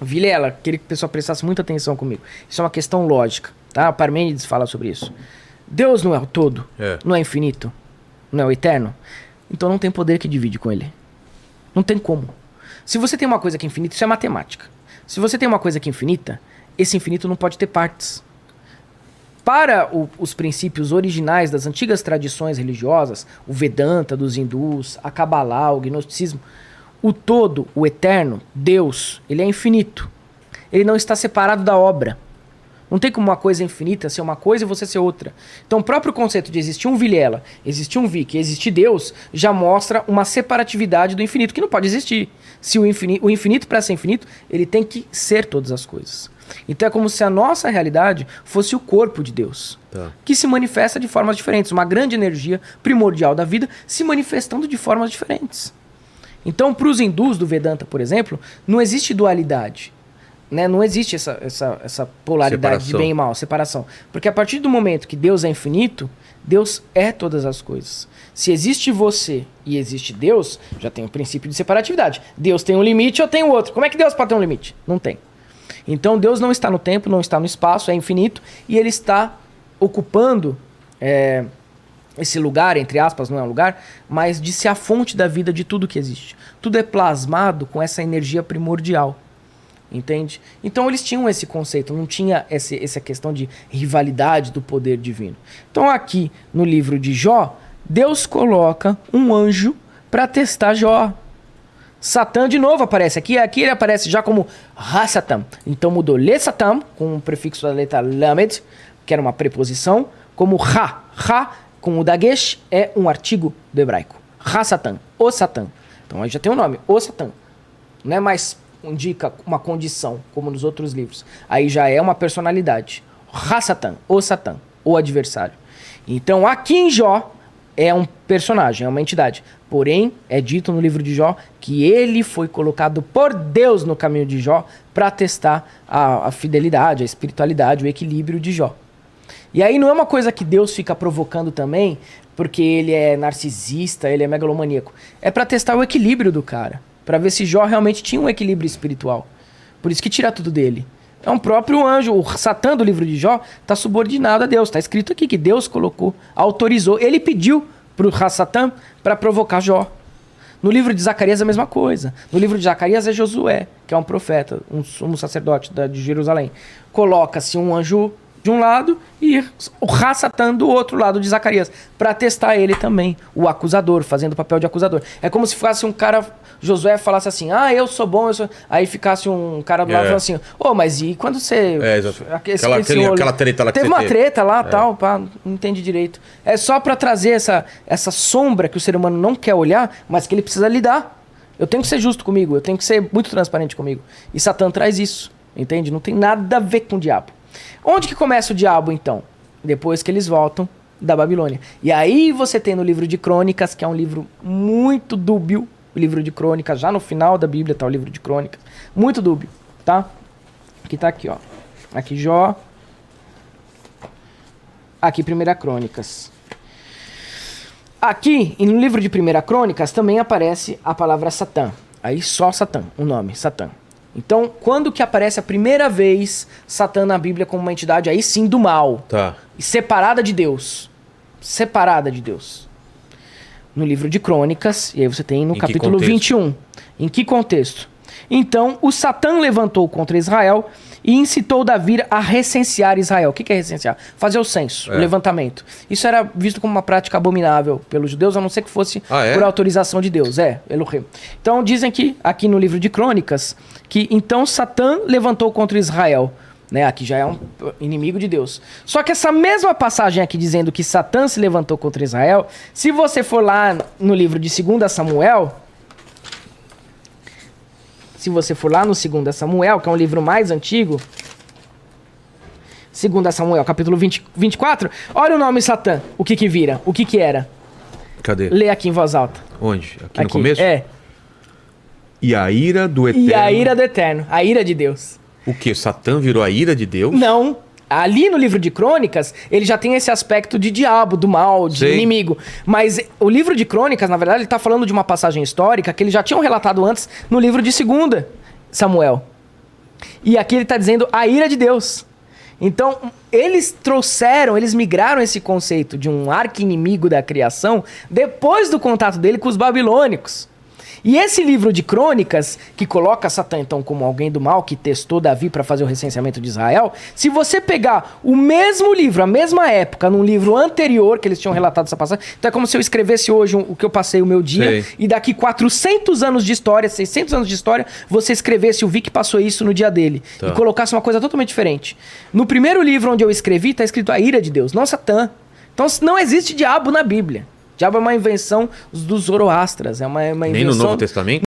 Vilela, queria que o pessoal prestasse muita atenção comigo. Isso é uma questão lógica, tá? Parmênides fala sobre isso. Deus não é o todo, não é infinito, não é o eterno. Então não tem poder que divide com ele. Não tem como. Se você tem uma coisa que é infinita, isso é matemática. Se você tem uma coisa que é infinita, esse infinito não pode ter partes. Para os princípios originais das antigas tradições religiosas, o Vedanta dos hindus, a Kabbalah, o gnosticismo, o todo, o eterno, Deus, ele é infinito. Ele não está separado da obra. Não tem como uma coisa infinita ser uma coisa e você ser outra. Então o próprio conceito de existir um Vilela, existir um Vic, existir Deus, já mostra uma separatividade do infinito, que não pode existir. Se o infinito para ser infinito, ele tem que ser todas as coisas. Então é como se a nossa realidade fosse o corpo de Deus, que se manifesta de formas diferentes. Uma grande energia primordial da vida se manifestando de formas diferentes. Então para os hindus do Vedanta, por exemplo, não existe dualidade. Né? Não existe essa polaridade de bem e mal, separação. Porque a partir do momento que Deus é infinito, Deus é todas as coisas. Se existe você e existe Deus, já tem o princípio de separatividade. Deus tem um limite, eu tenho outro. Como é que Deus pode ter um limite? Não tem. Então Deus não está no tempo, não está no espaço, é infinito, e ele está ocupando esse lugar, entre aspas, não é um lugar, mas de ser a fonte da vida de tudo que existe. Tudo é plasmado com essa energia primordial. Entende? Então eles tinham esse conceito, não tinha essa questão de rivalidade do poder divino. Então aqui no livro de Jó, Deus coloca um anjo para testar Jó. Satã de novo aparece aqui ele aparece já como Ha-Satan. Então mudou Le-Satan, com o prefixo da letra Lamed, que era uma preposição, como Ha. Ha, com o Dagesh, é um artigo do hebraico. Ha-Satan, o Satã. Então aí já tem o nome, o Satã. Não é mais indica uma condição, como nos outros livros. Aí já é uma personalidade. Ha-Satan, o Satã, o adversário. Então aqui em Jó é um personagem, é uma entidade. Porém, é dito no livro de Jó que ele foi colocado por Deus no caminho de Jó para testar a fidelidade, a espiritualidade, o equilíbrio de Jó. E aí não é uma coisa que Deus fica provocando também, porque ele é narcisista, ele é megalomaníaco. É para testar o equilíbrio do cara, para ver se Jó realmente tinha um equilíbrio espiritual. Por isso que tira tudo dele. É um próprio anjo, o Satã do livro de Jó está subordinado a Deus. Está escrito aqui que Deus colocou, autorizou. Ele pediu para o Satã para provocar Jó. No livro de Zacarias é a mesma coisa. No livro de Zacarias é Josué, que é um profeta, um sumo sacerdote de Jerusalém. Coloca-se um anjo de um lado e o Satã do outro lado de Zacarias, para testar ele também, o acusador, fazendo o papel de acusador. É como se fosse um cara, Josué falasse assim, eu sou bom, eu sou... Aí ficasse um cara do lado falando assim, mas e quando você... Aquela treta lá que teve uma treta lá, tal, pá, não entende direito. É só para trazer essa sombra que o ser humano não quer olhar, mas que ele precisa lidar. Eu tenho que ser justo comigo, eu tenho que ser muito transparente comigo. E Satã traz isso, entende? Não tem nada a ver com o diabo. Onde que começa o diabo, então? Depois que eles voltam da Babilônia. E aí você tem no livro de Crônicas, que é um livro muito dúbio, o livro de Crônicas, já no final da Bíblia tá o livro de Crônicas, muito dúbio, tá? Aqui tá aqui, ó. Aqui Jó. Aqui 1 Crônicas. Aqui, no livro de 1 Crônicas, também aparece a palavra Satã. Aí só Satã, o nome, Satã. Então, quando que aparece a primeira vez Satã na Bíblia como uma entidade, aí sim, do mal. Tá. E separada de Deus. Separada de Deus. No livro de Crônicas, e aí você tem no capítulo 21. Em que contexto? Então, o Satã levantou contra Israel e incitou Davi a recensear Israel. O que é recensear? Fazer o censo, o levantamento. Isso era visto como uma prática abominável pelos judeus, a não ser que fosse por autorização de Deus. Elohim. Então dizem que, aqui no livro de Crônicas, que então Satã levantou contra Israel. Né? Aqui já é um inimigo de Deus. Só que essa mesma passagem aqui dizendo que Satã se levantou contra Israel, se você for lá no livro de 2 Samuel... Se você for lá no 2 Samuel, que é um livro mais antigo, 2 Samuel, capítulo 24, olha o nome Satã, o que vira, o que era. Cadê? Lê aqui em voz alta. Onde? Aqui no começo? É. E a ira do Eterno. E a ira do Eterno, a ira de Deus. O que? Satã virou a ira de Deus? Não. Ali no livro de Crônicas, ele já tem esse aspecto de diabo, do mal, de inimigo. Mas o livro de Crônicas, na verdade, ele está falando de uma passagem histórica que eles já tinham relatado antes no livro de 2 Samuel. E aqui ele está dizendo a ira de Deus. Então, eles migraram esse conceito de um arqui-inimigo da criação depois do contato dele com os babilônicos. E esse livro de Crônicas, que coloca Satã então como alguém do mal, que testou Davi para fazer o recenseamento de Israel, se você pegar o mesmo livro, a mesma época, num livro anterior que eles tinham relatado essa passagem, então é como se eu escrevesse hoje o que eu passei o meu dia, e daqui 400 anos de história, 600 anos de história, você escrevesse o Vic passou isso no dia dele, e colocasse uma coisa totalmente diferente. No primeiro livro onde eu escrevi, está escrito a ira de Deus, não Satã. Então não existe diabo na Bíblia. Diabo é uma invenção dos Zoroastras, é uma invenção... Nem no Novo Testamento?